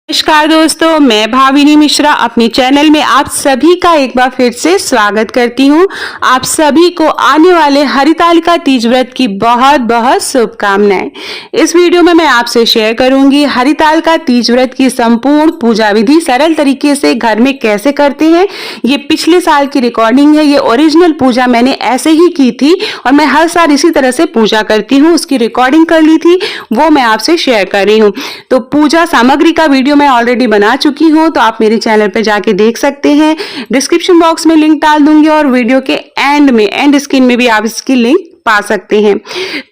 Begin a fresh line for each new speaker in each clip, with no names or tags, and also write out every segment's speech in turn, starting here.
नमस्कार दोस्तों, मैं भाविनी मिश्रा अपने चैनल में आप सभी का एक बार फिर से स्वागत करती हूं। आप सभी को आने वाले हरितालिका तीज व्रत की बहुत बहुत शुभकामनाएं। इस वीडियो में मैं आपसे शेयर करूंगी हरितालिका तीज व्रत की संपूर्ण पूजा विधि सरल तरीके से घर में कैसे करते हैं। ये पिछले साल की रिकॉर्डिंग है, ये ओरिजिनल पूजा मैंने ऐसे ही की थी और मैं हर साल इसी तरह से पूजा करती हूँ। उसकी रिकॉर्डिंग कर ली थी, वो मैं आपसे शेयर कर रही हूँ। तो पूजा सामग्री का वीडियो मैं ऑलरेडी बना चुकी हूं, तो आप मेरे चैनल पे जाके देख सकते हैं। डिस्क्रिप्शन बॉक्स में लिंक डाल दूंगी और वीडियो के एंड स्क्रीन में भी आप इसकी लिंक पा सकते हैं।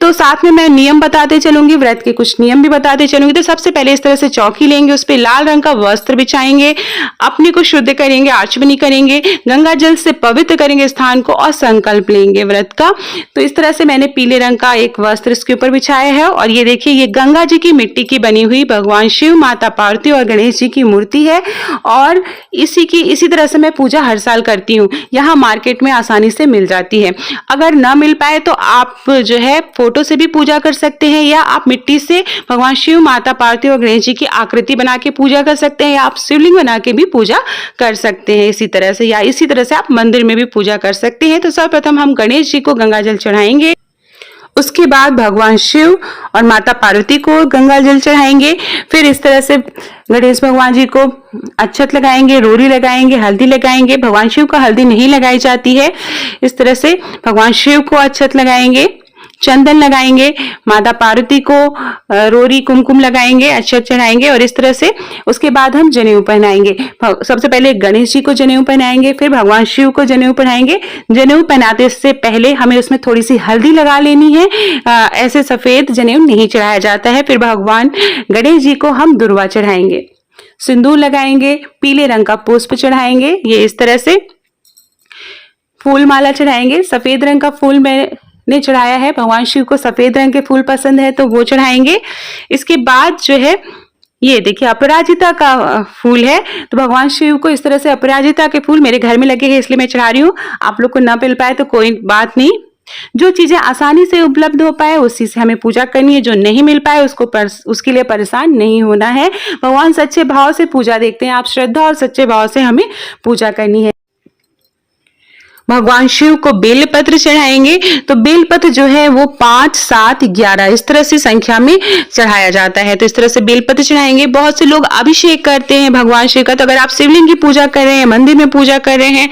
तो साथ में मैं नियम बताते चलूंगी, व्रत के कुछ नियम भी बताते चलूंगी। तो सबसे पहले इस तरह से चौकी लेंगे, उस पर लाल रंग का वस्त्र बिछाएंगे, अपने को शुद्ध करेंगे, आचमनी करेंगे, गंगा जल से पवित्र करेंगे स्थान को और संकल्प लेंगे व्रत का। तो इस तरह से मैंने पीले रंग का एक वस्त्र इसके ऊपर बिछाया है और ये देखिए, ये गंगा जी की मिट्टी की बनी हुई भगवान शिव, माता पार्वती और गणेश जी की मूर्ति है और इसी तरह से मैं पूजा हर साल करती हूँ। यहाँ मार्केट में आसानी से मिल जाती है। अगर ना मिल पाए तो आप जो है फोटो से भी पूजा कर सकते हैं, या आप मिट्टी से भगवान शिव, माता पार्वती और गणेश जी की आकृति बना के पूजा कर सकते हैं, या आप शिवलिंग बना के भी पूजा कर सकते हैं इसी तरह से, या इसी तरह से आप मंदिर में भी पूजा कर सकते हैं। तो सर्वप्रथम हम गणेश जी को गंगा जल चढ़ाएंगे, उसके बाद भगवान शिव और माता पार्वती को गंगा जल चढ़ाएंगे। फिर इस तरह से गणेश भगवान जी को अक्षत लगाएंगे, रोरी लगाएंगे, हल्दी लगाएंगे। भगवान शिव को हल्दी नहीं लगाई जाती है। इस तरह से भगवान शिव को अक्षत लगाएंगे, चंदन लगाएंगे, माता पार्वती को रोरी कुमकुम लगाएंगे, अक्षत चढ़ाएंगे और इस तरह से उसके बाद हम जनेऊ पहनाएंगे। सबसे पहले गणेश जी को जनेऊ पहनाएंगे, फिर भगवान शिव को जनेऊ पहनाएंगे। जनेऊ पहनाते से पहले हमें उसमें थोड़ी सी हल्दी लगा लेनी है, ऐसे सफेद जनेऊ नहीं चढ़ाया जाता है। फिर भगवान गणेश जी को हम दुर्वा चढ़ाएंगे, सिंदूर लगाएंगे, पीले रंग का पुष्प चढ़ाएंगे, ये इस तरह से फूल माला चढ़ाएंगे। सफेद रंग का फूल ने चढ़ाया है, भगवान शिव को सफेद रंग के फूल पसंद है तो वो चढ़ाएंगे। इसके बाद जो है ये देखिए, अपराजिता का फूल है, तो भगवान शिव को इस तरह से अपराजिता के फूल मेरे घर में लगे हैं इसलिए मैं चढ़ा रही हूँ। आप लोग को ना मिल पाए तो कोई बात नहीं, जो चीजें आसानी से उपलब्ध हो पाए उसी से हमें पूजा करनी है। जो नहीं मिल पाए उसके लिए परेशान नहीं होना है। भगवान सच्चे भाव से पूजा देखते हैं, आप श्रद्धा और सच्चे भाव से हमें पूजा करनी है। भगवान शिव को बेलपत्र चढ़ाएंगे, तो बेलपत्र जो है वो 5, 7, 11 इस तरह से संख्या में चढ़ाया जाता है। तो इस तरह से बेलपत्र चढ़ाएंगे। बहुत से लोग अभिषेक करते हैं भगवान शिव का, तो अगर आप शिवलिंग की पूजा कर रहे हैं, मंदिर में पूजा कर रहे हैं,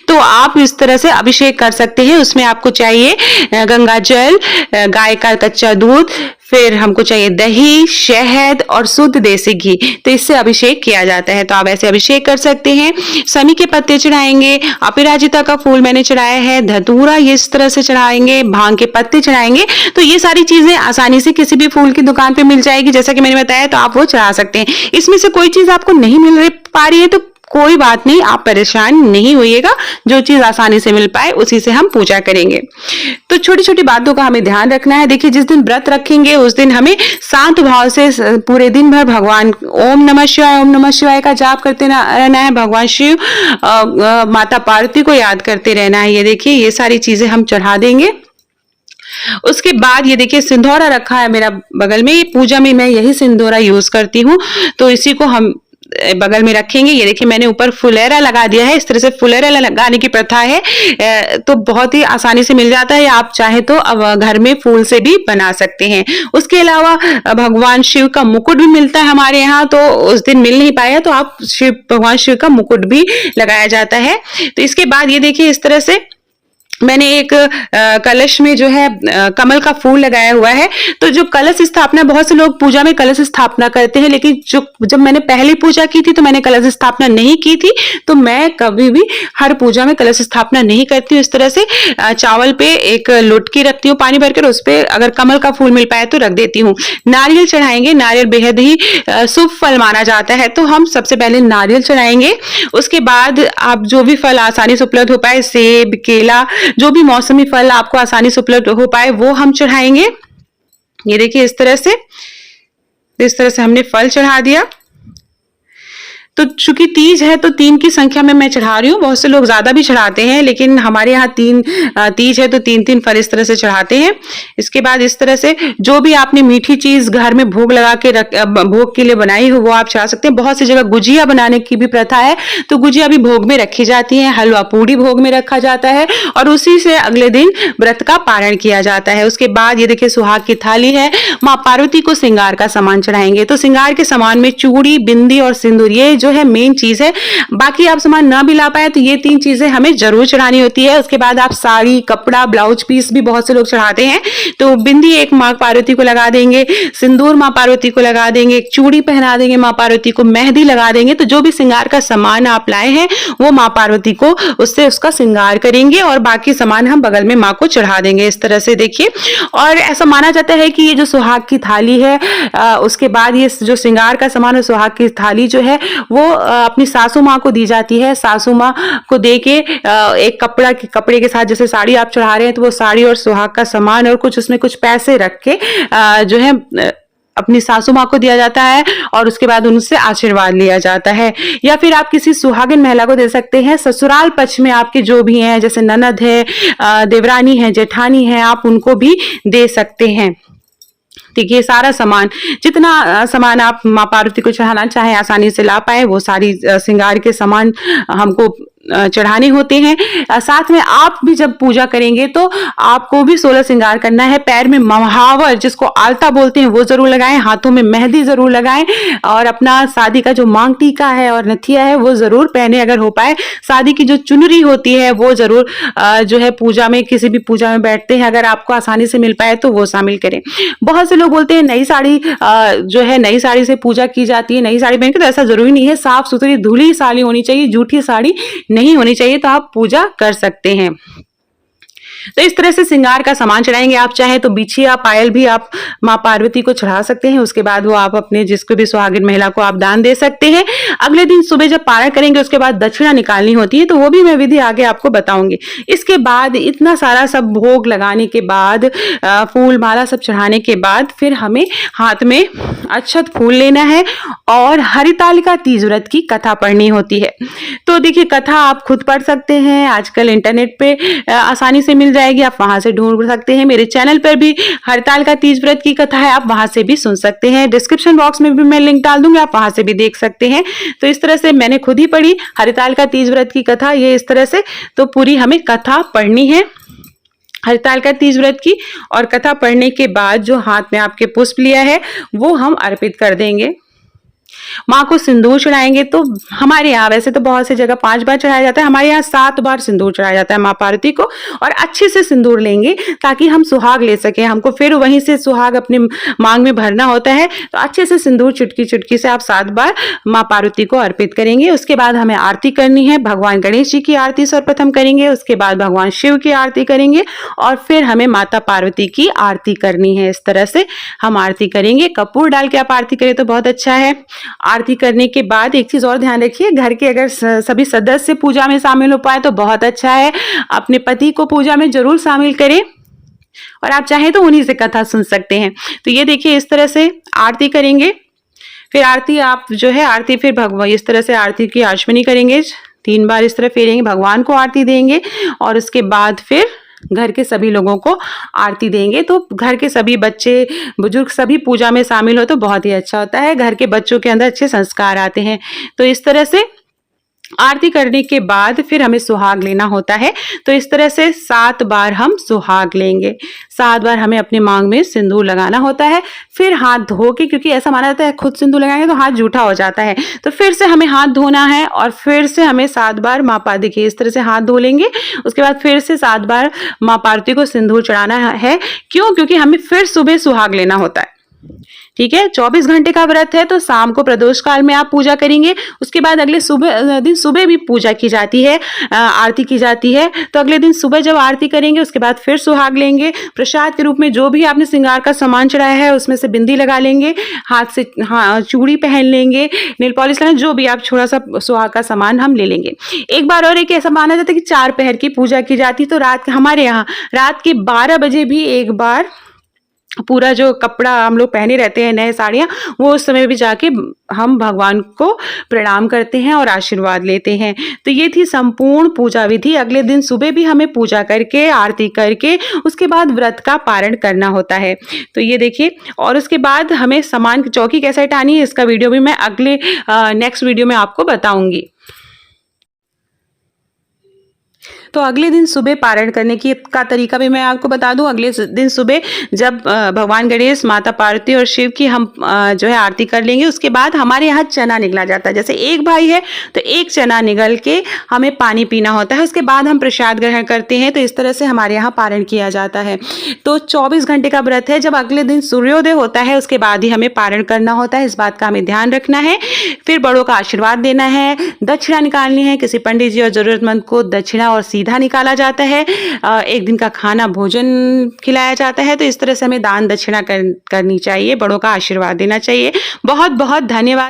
तो आप इस तरह से अभिषेक कर सकते हैं। उसमें आपको चाहिए गंगा जल, गाय का कच्चा दूध, फिर हमको चाहिए दही, शहद और शुद्ध देसी घी, तो इससे अभिषेक किया जाता है। तो आप ऐसे अभिषेक कर सकते हैं। शमी के पत्ते चढ़ाएंगे, अपराजिता का फूल मैंने चढ़ाया है, धतूरा ये इस तरह से चढ़ाएंगे, भांग के पत्ते चढ़ाएंगे। तो ये सारी चीजें आसानी से किसी भी फूल की दुकान पे मिल जाएगी, जैसा कि मैंने बताया, तो आप वो चढ़ा सकते हैं। इसमें से कोई चीज आपको नहीं मिल पा रही है तो कोई बात नहीं, आप परेशान नहीं होइएगा। जो चीज आसानी से मिल पाए उसी से हम पूजा करेंगे। तो छोटी छोटी बातों का हमें ध्यान रखना है। देखिए, जिस दिन व्रत रखेंगे उस दिन हमें शांत भाव से पूरे दिन भर भगवान ओम नमः शिवाय का जाप करते रहना है। भगवान शिव माता पार्वती को याद करते रहना है। ये देखिए, ये सारी चीजें हम चढ़ा देंगे। उसके बाद ये देखिए, सिंदूरा रखा है मेरा बगल में, पूजा में मैं यही सिंदूरा यूज करती हूँ, तो इसी को हम बगल में रखेंगे। ये देखिए, मैंने ऊपर फुलेरा लगा दिया है। इस तरह से फुलेरा लगाने की प्रथा है, तो बहुत ही आसानी से मिल जाता है, या आप चाहे तो अब घर में फूल से भी बना सकते हैं। उसके अलावा भगवान शिव का मुकुट भी मिलता है हमारे यहाँ, तो उस दिन मिल नहीं पाया तो आप भगवान शिव का मुकुट भी लगाया जाता है। तो इसके बाद ये देखिए, इस तरह से मैंने एक कलश में जो है कमल का फूल लगाया हुआ है। तो जो कलश स्थापना, बहुत से लोग पूजा में कलश स्थापना करते हैं, लेकिन जब मैंने पहली पूजा की थी तो मैंने कलश स्थापना नहीं की थी। तो मैं कभी भी हर पूजा में कलश स्थापना नहीं करती हूँ। इस तरह से चावल पे एक लुटकी रखती हूँ पानी भरकर, उस पर अगर कमल का फूल मिल पाए तो रख देती हूँ। नारियल चढ़ाएंगे, नारियल बेहद ही शुभ फल माना जाता है, तो हम सबसे पहले नारियल चढ़ाएंगे। उसके बाद आप जो भी फल आसानी से उपलब्ध हो पाए, सेब, केला, जो भी मौसमी फल आपको आसानी से उपलब्ध हो पाए वो हम चढ़ाएंगे। ये देखिए, इस तरह से हमने फल चढ़ा दिया। तो चूंकि तीज है तो 3 की संख्या में मैं चढ़ा रही हूँ। बहुत से लोग ज्यादा भी चढ़ाते हैं, लेकिन हमारे यहाँ 3 तीज है तो 3-3 फल इस तरह से चढ़ाते हैं। इसके बाद इस तरह से जो भी आपने मीठी चीज घर में भोग लगा के भोग के लिए बनाई हो वो आप चढ़ा सकते हैं। बहुत सी जगह गुजिया बनाने की भी प्रथा है, तो गुजिया भी भोग में रखी जाती है, हलवा पूड़ी भोग में रखा जाता है और उसी से अगले दिन व्रत का पारण किया जाता है। उसके बाद ये देखिए सुहाग की थाली है, माँ पार्वती को श्रृंगार का सामान चढ़ाएंगे। तो श्रृंगार के सामान में चूड़ी, बिंदी और सिंदूर ये जो है मेन चीज है। बाकी आप सामान ना भी ला पाए तो ये 3 चीजें हमें जरूर चढ़ानी होती है। उसके बाद आप साड़ी, कपड़ा, ब्लाउज पीस भी बहुत से लोग चढ़ाते हैं। तो बिंदी एक माँ पार्वती को लगा देंगे, सिंदूर माँ पार्वती को लगा देंगे, एक चूड़ी पहना देंगे माँ पार्वती को, मेहंदी लगा देंगे। तो जो भी श्रृंगार का सामान आप लाए हैं वो माँ पार्वती को उससे उसका श्रृंगार करेंगे और बाकी सामान हम बगल में माँ को चढ़ा देंगे इस तरह से देखिए। और ऐसा माना जाता है कि ये जो सुहाग की थाली है उसके बाद ये जो श्रृंगार का सामान और सुहाग की थाली जो है वो अपनी सासू माँ को दी जाती है। सासू माँ को दे के एक कपड़े के साथ, जैसे साड़ी आप चढ़ा रहे हैं तो वो साड़ी और सुहाग का सामान और कुछ उसमें कुछ पैसे रख के जो है अपनी सासू माँ को दिया जाता है और उसके बाद उनसे आशीर्वाद लिया जाता है। या फिर आप किसी सुहागिन महिला को दे सकते हैं। ससुराल पक्ष में आपके जो भी हैं, जैसे ननद है, देवरानी है, जेठानी है, आप उनको भी दे सकते हैं। देखिए सारा सामान, जितना सामान आप माँ पार्वती को चढ़ाना चाहे आसानी से ला पाए वो सारी श्रृंगार के सामान हमको चढ़ाने होते हैं। साथ में आप भी जब पूजा करेंगे तो आपको भी 16 श्रृंगार करना है। पैर में महावर जिसको आलता बोलते हैं वो जरूर लगाएं, हाथों में मेहंदी जरूर लगाएं और अपना शादी का जो मांग टीका है और नथिया है वो जरूर पहने अगर हो पाए। शादी की जो चुनरी होती है वो जरूर जो है पूजा में, किसी भी पूजा में बैठते हैं अगर आपको आसानी से मिल पाए तो वो शामिल करें। बहुत से लोग बोलते हैं नई साड़ी जो है नई साड़ी से पूजा की जाती है, नई साड़ी पहन के, तो ऐसा जरूरी नहीं है। साफ सुथरी धुली साड़ी होनी चाहिए, जूठी साड़ी नहीं होनी चाहिए, तो आप पूजा कर सकते हैं। तो इस तरह से श्रृंगार का सामान चढ़ाएंगे। आप चाहे तो बिछिया, पायल भी आप माँ पार्वती को चढ़ा सकते हैं। उसके बाद वो आप अपने जिसको भी सुहागिन महिला को आप दान दे सकते हैं। अगले दिन सुबह जब पारण करेंगे उसके बाद दक्षिणा निकालनी होती है, तो वो भी मैं विधि आगे आपको बताऊंगी। इसके बाद इतना सारा सब भोग लगाने के बाद, फूल माला सब चढ़ाने के बाद फिर हमें हाथ में अक्षत फूल लेना है और हरितालिका तीज व्रत की कथा पढ़नी होती है। तो देखिए कथा आप खुद पढ़ सकते हैं, आजकल इंटरनेट पे आसानी से मिल जाएगी, आप वहां से ढूंढ सकते हैं। मेरे चैनल पर भी हरितालिका तीज व्रत की कथा है, आप वहां से भी सुन सकते हैं। डिस्क्रिप्शन बॉक्स में भी मैं लिंक डाल दूंगी, आप वहां से भी देख सकते हैं। तो इस तरह से मैंने खुद ही पढ़ी हरितालिका तीज व्रत की कथा, ये इस तरह से। तो पूरी हमें कथा पढ़नी है हरितालिका तीज व्रत की, और कथा पढ़ने के बाद जो हाथ में आपके पुष्प लिया है वो हम अर्पित कर देंगे। माँ को सिंदूर चढ़ाएंगे। तो हमारे यहाँ वैसे तो बहुत सी जगह 5 बार चढ़ाया जाता है, हमारे यहाँ 7 बार सिंदूर चढ़ाया जाता है माँ पार्वती को। और अच्छे से सिंदूर लेंगे ताकि हम सुहाग ले सके, हमको फिर वहीं से सुहाग अपने मांग में भरना होता है। तो अच्छे से सिंदूर चुटकी चुटकी से आप 7 बार माँ पार्वती को अर्पित करेंगे। उसके बाद हमें आरती करनी है। भगवान गणेश जी की आरती सर्वप्रथम करेंगे, उसके बाद भगवान शिव की आरती करेंगे और फिर हमें माता पार्वती की आरती करनी है। इस तरह से हम आरती करेंगे। कपूर डाल के आप आरती करें तो बहुत अच्छा है। आरती करने के बाद एक चीज और ध्यान रखिए, घर के अगर सभी सदस्य पूजा में शामिल हो पाए तो बहुत अच्छा है। अपने पति को पूजा में जरूर शामिल करें और आप चाहें तो उन्हीं से कथा सुन सकते हैं। तो ये देखिए इस तरह से आरती करेंगे। फिर आरती आप जो है आरती फिर भगवान इस तरह से आरती की आचमनी करेंगे, 3 बार इस तरह फेरेंगे, भगवान को आरती देंगे और उसके बाद फिर घर के सभी लोगों को आरती देंगे। तो घर के सभी बच्चे बुजुर्ग सभी पूजा में शामिल हो तो बहुत ही अच्छा होता है, घर के बच्चों के अंदर अच्छे संस्कार आते हैं। तो इस तरह से आरती करने के बाद फिर हमें सुहाग लेना होता है। तो इस तरह से 7 बार हम सुहाग लेंगे। 7 बार हमें अपने मांग में सिंदूर लगाना होता है। फिर हाथ धो के, क्योंकि ऐसा माना जाता है खुद सिंदूर लगाएंगे तो हाथ जूठा हो जाता है, तो फिर से हमें हाथ धोना है और फिर से हमें 7 बार माँ पार्वती, देखिए इस तरह से हाथ धो लेंगे। उसके बाद फिर से 7 बार माँ पार्वती को सिंदूर चढ़ाना है। क्यों? क्योंकि हमें फिर सुबह सुहाग लेना होता है। ठीक है, 24 घंटे का व्रत है तो शाम को प्रदोष काल में आप पूजा करेंगे। उसके बाद अगले दिन सुबह भी पूजा की जाती है, आरती की जाती है। तो अगले दिन सुबह जब आरती करेंगे उसके बाद फिर सुहाग लेंगे। प्रसाद के रूप में जो भी आपने श्रृंगार का सामान चढ़ाया है उसमें से बिंदी लगा लेंगे, हाथ से चूड़ी पहन लेंगे, नेल पॉलिश लगाएंगे, जो भी आप थोड़ा सा सुहाग का सामान हम ले लेंगे। एक बार और एक ऐसा माना जाता है कि 4 पहर की पूजा की जाती है। तो हमारे यहाँ रात के 12 बजे भी एक बार पूरा जो कपड़ा हम लोग पहने रहते हैं, नए साड़ियाँ, वो उस समय भी जाके हम भगवान को प्रणाम करते हैं और आशीर्वाद लेते हैं। तो ये थी संपूर्ण पूजा विधि। अगले दिन सुबह भी हमें पूजा करके, आरती करके, उसके बाद व्रत का पारण करना होता है। तो ये देखिए, और उसके बाद हमें सामान की चौकी कैसे हटानी है, इसका वीडियो भी मैं अगले नेक्स्ट वीडियो में आपको बताऊँगी। तो अगले दिन सुबह पारण करने की का तरीका भी मैं आपको बता दूं। अगले दिन सुबह जब भगवान गणेश, माता पार्वती और शिव की हम जो है आरती कर लेंगे, उसके बाद हमारे यहाँ चना निकला जाता है। जैसे एक भाई है तो एक चना निगल के हमें पानी पीना होता है, उसके बाद हम प्रसाद ग्रहण करते हैं। तो इस तरह से हमारे यहाँ पारण किया जाता है। तो 24 घंटे का व्रत है। जब अगले दिन सूर्योदय होता है उसके बाद ही हमें पारण करना होता है, इस बात का हमें ध्यान रखना है। फिर बड़ों का आशीर्वाद देना है, दक्षिणा निकालनी है, किसी पंडित जी और जरूरतमंद को दक्षिणा और सीधा निकाला जाता है। एक दिन का खाना भोजन खिलाया जाता है। तो इस तरह से हमें दान दक्षिणा करनी चाहिए, बड़ों का आशीर्वाद देना चाहिए। बहुत बहुत धन्यवाद।